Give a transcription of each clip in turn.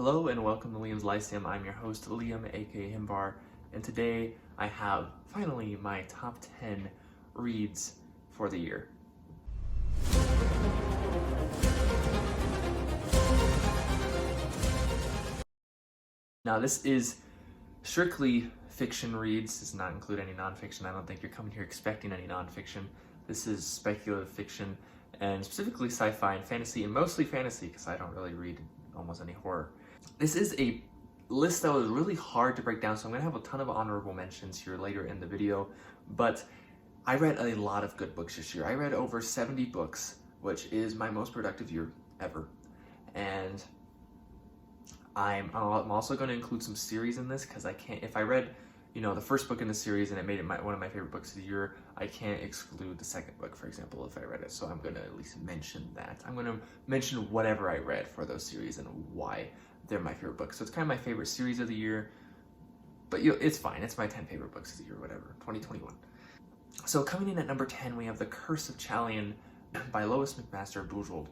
Hello and welcome to Liam's Lyceum. I'm your host, Liam, aka Himbar, and today I have finally my top 10 reads for the year. Now, this is strictly fiction reads. This does not include any nonfiction. I don't think you're coming here expecting any nonfiction. This is speculative fiction and specifically sci-fi and fantasy, and mostly fantasy because I don't really read almost any horror. This is a list that was really hard to break down, so I'm going to have a ton of honorable mentions here later in the video, but I read a lot of good books this year. I read over 70 books, which is my most productive year ever, and I'm also going to include some series in this because I can't, if I read, the first book in the series and it made it one of my favorite books of the year, I can't exclude the second book, for example, if I read it, so I'm going to at least mention that. I'm going to mention whatever I read for those series and why they're my favorite books. So it's kind of my favorite series of the year, but it's fine. It's my 10 favorite books of the year, whatever, 2021. So coming in at number 10, we have The Curse of Chalion by Lois McMaster Bujold.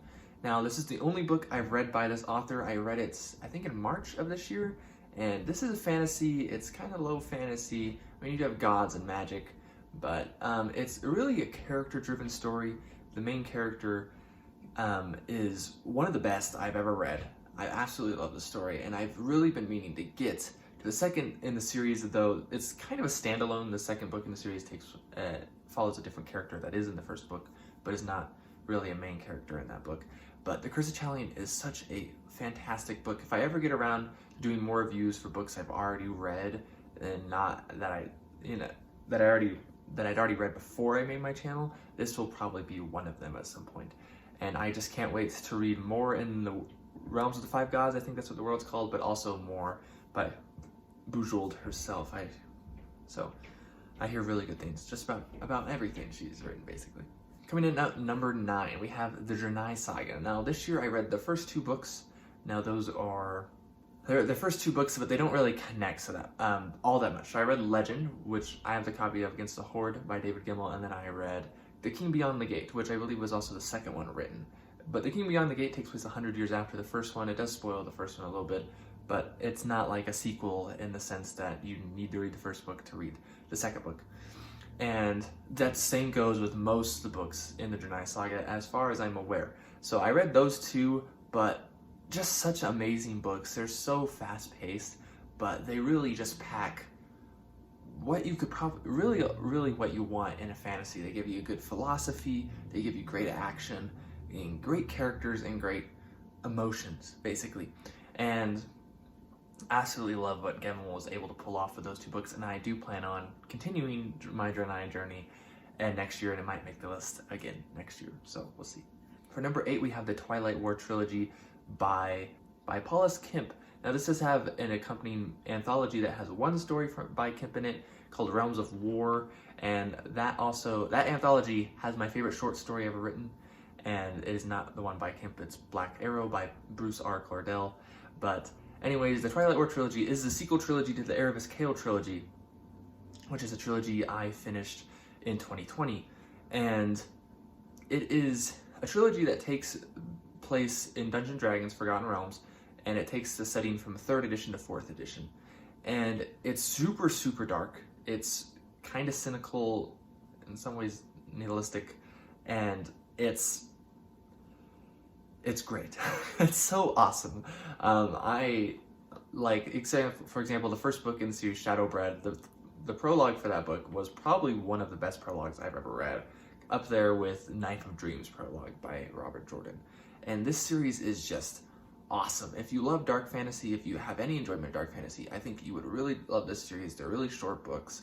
Now, this is the only book I've read by this author. I read it, I think, in March of this year, and this is a fantasy. It's kind of low fantasy. I mean, you do have gods and magic, but it's really a character-driven story. The main character is one of the best I've ever read. I absolutely love the story, and I've really been meaning to get to the second in the series, though it's kind of a standalone. The second book in the series follows a different character that is in the first book, but is not really a main character in that book. But The Curse of Chalion is such a fantastic book. If I ever get around to doing more reviews for books I've already read, and not that that I'd already read before I made my channel, this will probably be one of them at some point. And I just can't wait to read more in the Realms of the Five Gods, I think that's what the world's called, but also more by Bujold herself. So I hear really good things just about everything she's written, basically. Coming in at number 9, we have the Draenei Saga. Now, this year I read the first 2 books. Now, they're the first 2 books, but they don't really connect to that all that much. So I read Legend, which I have the copy of, Against the Horde by David Gemmell, and then I read The King Beyond the Gate, which I believe was also the second one written. But The King Beyond the Gate takes place 100 years after the first one. It does spoil the first one a little bit, but it's not like a sequel in the sense that you need to read the first book to read the second book. And that same goes with most of the books in the Draenei Saga, as far as I'm aware. So I read those 2, but just such amazing books. They're so fast-paced, but they really just pack what you could probably, really what you want in a fantasy. They give you a good philosophy, they give you great action, and great characters and great emotions, basically. And I absolutely love what Gemmell was able to pull off with those 2 books, and I do plan on continuing my Draenei journey next year, and it might make the list again next year, so we'll see. For number 8, we have the Twilight War Trilogy by Paulus Kemp. Now, this does have an accompanying anthology that has one story by Kemp in it called Realms of War, and that anthology has my favorite short story ever written, and it is not the one by Kemp, it's Black Arrow by Bruce R. Cordell. But anyways, the Twilight War Trilogy is the sequel trilogy to the Erebus Kale Trilogy, which is a trilogy I finished in 2020. And it is a trilogy that takes place in Dungeons & Dragons Forgotten Realms, and it takes the setting from 3rd edition to 4th edition. And it's super, super dark. It's kind of cynical, in some ways nihilistic, and it's great. It's so awesome. For example, the first book in the series, Shadowbred, the prologue for that book was probably one of the best prologues I've ever read, up there with Knife of Dreams prologue by Robert Jordan. And this series is just awesome. If you love dark fantasy, if you have any enjoyment in dark fantasy, I think you would really love this series. They're really short books,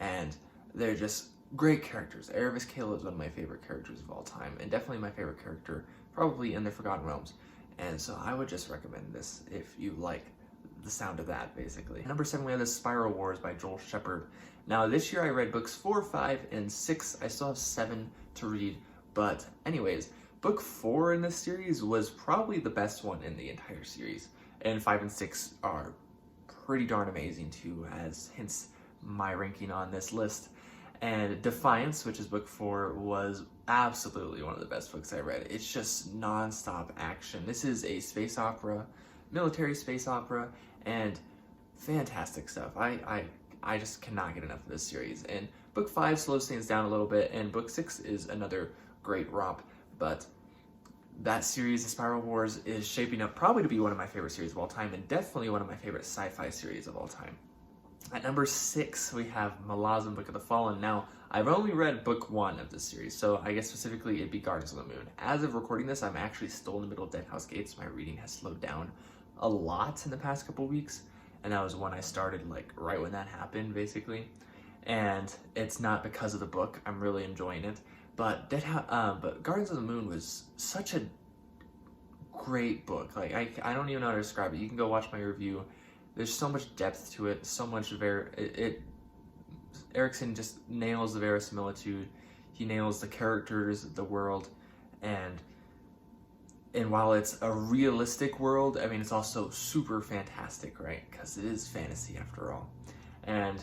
and they're just great characters. Erebus Kale is one of my favorite characters of all time, and definitely my favorite character probably in the Forgotten Realms. And so I would just recommend this if you like the sound of that, basically. Number 7, we have the Spiral Wars by Joel Shepard. Now, this year I read books 4, 5, and 6. I still have 7 to read, but anyways, book 4 in this series was probably the best one in the entire series, and 5 and 6 are pretty darn amazing too, as hence my ranking on this list. And Defiance, which is book 4, was absolutely one of the best books I read. It's just non-stop action. This is a space opera military space opera, and fantastic stuff. I just cannot get enough of this series. And book 5 slows things down a little bit, and book 6 is another great romp, but that series, The Spiral Wars, is shaping up probably to be one of my favorite series of all time, and definitely one of my favorite sci-fi series of all time. At number 6, we have Malazan Book of the Fallen. Now, I've only read book 1 of this series, so I guess specifically it'd be Gardens of the Moon. As of recording this, I'm actually still in the middle of Dead House Gates. My reading has slowed down a lot in the past couple weeks, and that was when I started, like, right when that happened, basically. And it's not because of the book. I'm really enjoying it. But but Gardens of the Moon was such a great book. Like, I don't even know how to describe it. You can go watch my review. There's so much depth to it, so much Erickson just nails the verisimilitude. He nails the characters, the world, and while it's a realistic world, I mean, it's also super fantastic, right? Because it is fantasy after all. And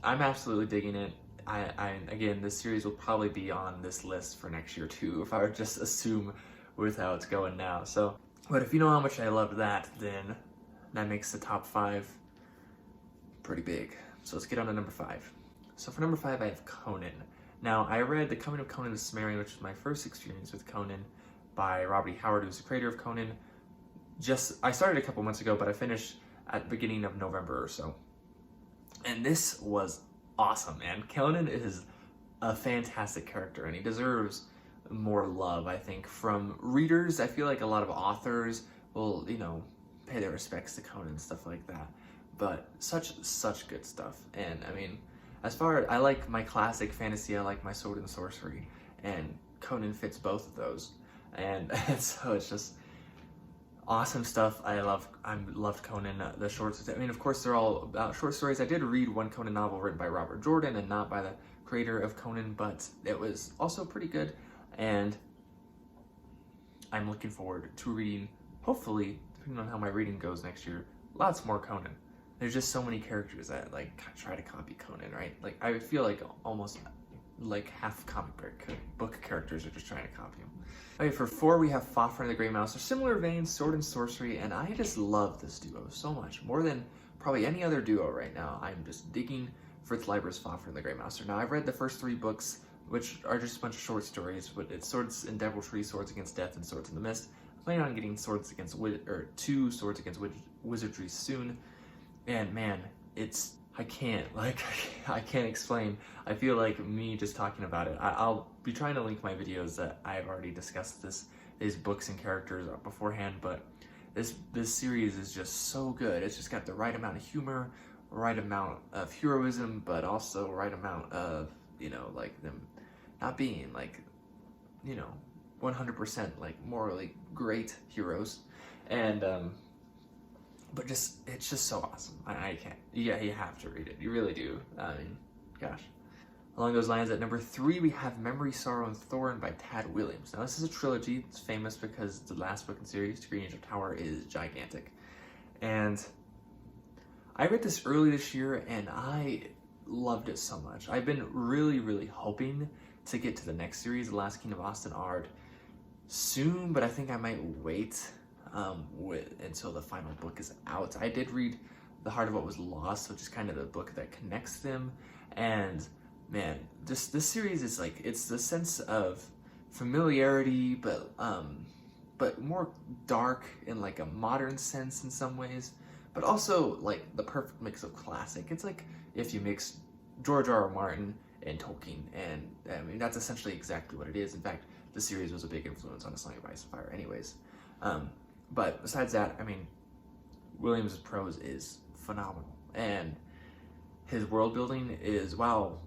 I'm absolutely digging it. Again, this series will probably be on this list for next year too, if I would just assume with how it's going now. So, but if you know how much I loved that, then that makes the top 5 pretty big. So let's get on to number 5. So for number 5, I have Conan. Now, I read The Coming of Conan the Cimmerian, which was my first experience with Conan, by Robert E. Howard, who's the creator of Conan. I started a couple months ago, but I finished at the beginning of November or so. And this was awesome, man. Conan is a fantastic character, and he deserves more love, I think, from readers. I feel like a lot of authors will, pay their respects to Conan and stuff like that. But such good stuff. And I mean, as far as I like my classic fantasy, I like my sword and sorcery, and Conan fits both of those. And so it's just awesome stuff. I loved Conan. The shorts, I mean, of course, they're all about short stories. I did read one Conan novel written by Robert Jordan and not by the creator of Conan, but it was also pretty good. And I'm looking forward to reading, hopefully, depending on how my reading goes next year, lots more Conan. There's just so many characters that, like, try to copy Conan, right? Like, I feel like almost like half comic book characters are just trying to copy him. Okay, for 4, we have Fafhrd and the Grey Mouse. They're similar veins, sword and sorcery, and I just love this duo so much. More than probably any other duo right now. I'm just digging Fritz Leiber's Fafhrd and the Grey Mouse. Now, I've read the first 3 books, which are just a bunch of short stories, but it's Swords and Deviltry, Swords Against Death, and Swords in the Mist. I'm planning on getting 2 Swords Against Wizardry soon, and man, I can't explain. I feel like me just talking about it. I'll be trying to link my videos that I've already discussed these books and characters beforehand, but this series is just so good. It's just got the right amount of humor, right amount of heroism, but also right amount of, like them not being like, 100% like morally great heroes. And but it's just so awesome. I can't. Yeah, you have to read it. You really do. I mean, gosh. Along those lines, at number 3, we have Memory, Sorrow, and Thorn by Tad Williams. Now, this is a trilogy. It's famous because the last book in the series, To Green Angel Tower, is gigantic. And I read this early this year, and I loved it so much. I've been really, really hoping to get to the next series, The Last King of Osten-Ard, soon, but I think I might wait until the final book is out. I did read The Heart of What Was Lost, which is kind of the book that connects them, and man, this series is like, it's the sense of familiarity, but more dark in like a modern sense in some ways, but also like the perfect mix of classic. It's like if you mix George R.R. Martin and Tolkien, and I mean, that's essentially exactly what it is. In fact, the series was a big influence on A Song of Ice and Fire anyways. But besides that, I mean, Williams' prose is phenomenal, and his world building is, wow,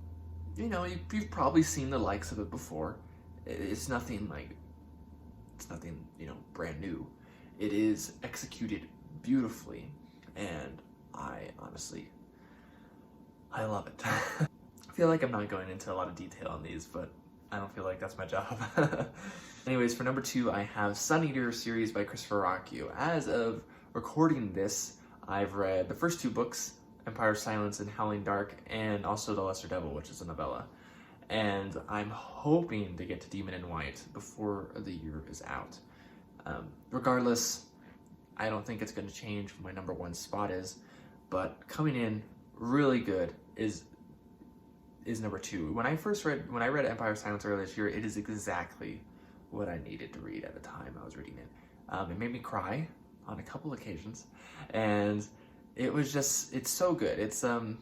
you've probably seen the likes of it before. It's nothing brand new. It is executed beautifully, and I love it. I feel like I'm not going into a lot of detail on these, but I don't feel like that's my job. Anyways, for number 2, I have Sun Eater series by Christopher Rocchio. As of recording this, I've read the first 2 books, Empire of Silence and Howling Dark, and also The Lesser Devil, which is a novella. And I'm hoping to get to Demon in White before the year is out. Regardless, I don't think it's going to change what my number one spot is, but coming in really good is number two. When I read Empire of Silence earlier this year, it is exactly what I needed to read at the time I was reading it. It made me cry on a couple occasions, and it's so good. It's someone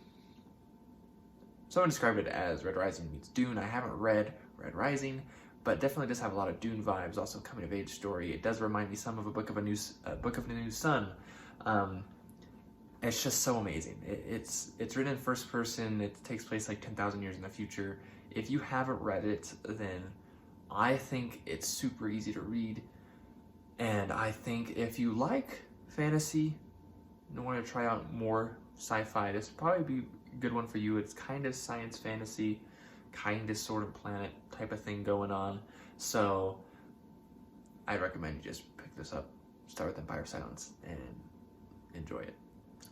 described it as Red Rising meets Dune. I haven't read Red Rising, but definitely does have a lot of Dune vibes. Also, coming of age story. It does remind me some of a Book of the New Sun. It's just so amazing. It's written in first person. It takes place like 10,000 years in the future. If you haven't read it, then I think it's super easy to read. And I think if you like fantasy and want to try out more sci-fi, this would probably be a good one for you. It's kind of science fantasy, kind of sort of planet type of thing going on. So I recommend you just pick this up, start with Empire of Silence, and enjoy it.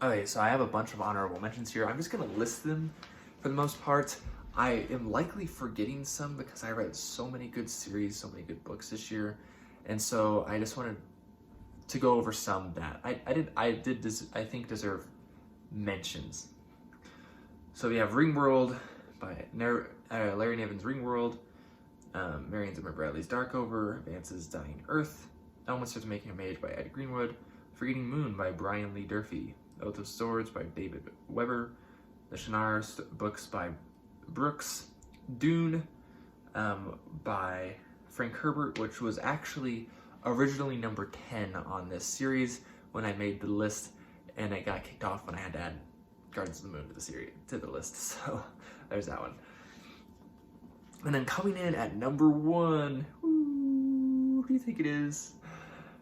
Okay, so I have a bunch of honorable mentions here. I'm just going to list them for the most part. I am likely forgetting some because I read so many good series, so many good books this year. And so I just wanted to go over some that I think deserve mentions. So we have Ringworld by Larry Niven's Ringworld, Marion Zimmer Bradley's Darkover, Vance's Dying Earth, Elminster's Making a Mage by Ed Greenwood, Forgetting Moon by Brian Lee Durfee, Oath of Swords by David Weber, The Shannara books by Brooks, Dune by Frank Herbert, which was actually originally number 10 on this series when I made the list, and it got kicked off when I had to add Gardens of the Moon to the list. So there's that one. And then coming in at number 1, who do you think it is?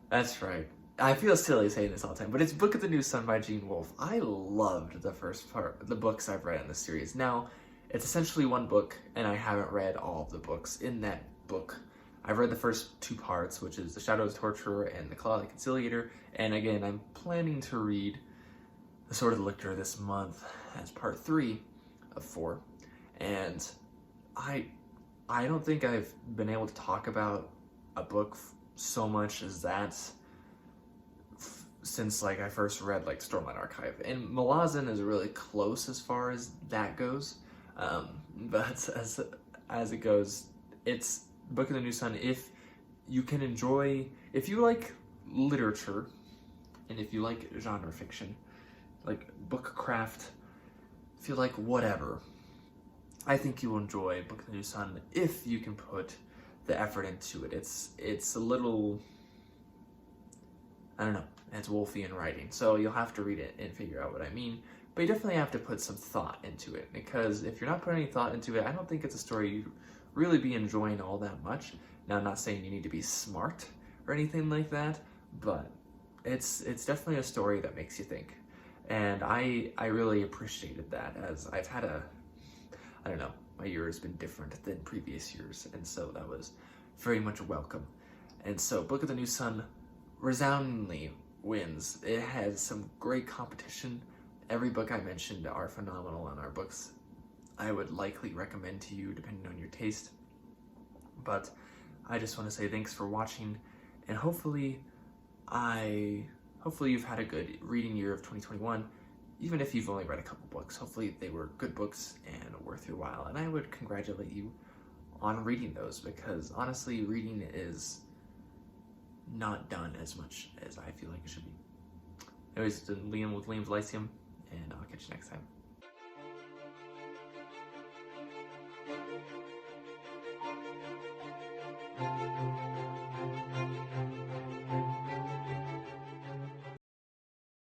That's right. I feel silly saying this all the time, but it's Book of the New Sun by Gene Wolfe. I loved the first part, the books I've read in the series. Now, it's essentially one book, and I haven't read all of the books in that book. I've read the first 2 parts, which is The Shadow's Torturer and The Claw of the Conciliator, and again, I'm planning to read The Sword of the Lictor this month as part 3 of 4, and I don't think I've been able to talk about a book so much as that since like I first read like Stormlight Archive, and Malazan is really close as far as that goes, but as it goes, it's Book of the New Sun. If you like literature, and if you like genre fiction, like book craft, if you like whatever, I think you'll enjoy Book of the New Sun if you can put the effort into it. It's a little, I don't know, it's Wolfian writing, so you'll have to read it and figure out what I mean, but you definitely have to put some thought into it, because if you're not putting any thought into it, I don't think it's a story you'd really be enjoying all that much. Now, I'm not saying you need to be smart or anything like that, but it's definitely a story that makes you think, and I really appreciated that, as I've had I don't know, my year has been different than previous years, and so that was very much welcome. And so Book of the New Sun resoundingly wins. It has some great competition. Every book I mentioned are phenomenal, and our books I would likely recommend to you depending on your taste. But I just want to say thanks for watching, and hopefully you've had a good reading year of 2021. Even if you've only read a couple books, hopefully they were good books and worth your while. And I would congratulate you on reading those, because honestly, reading is not done as much as I feel like it should be. Anyways, Liam with Liam's Lyceum, and I'll catch you next time.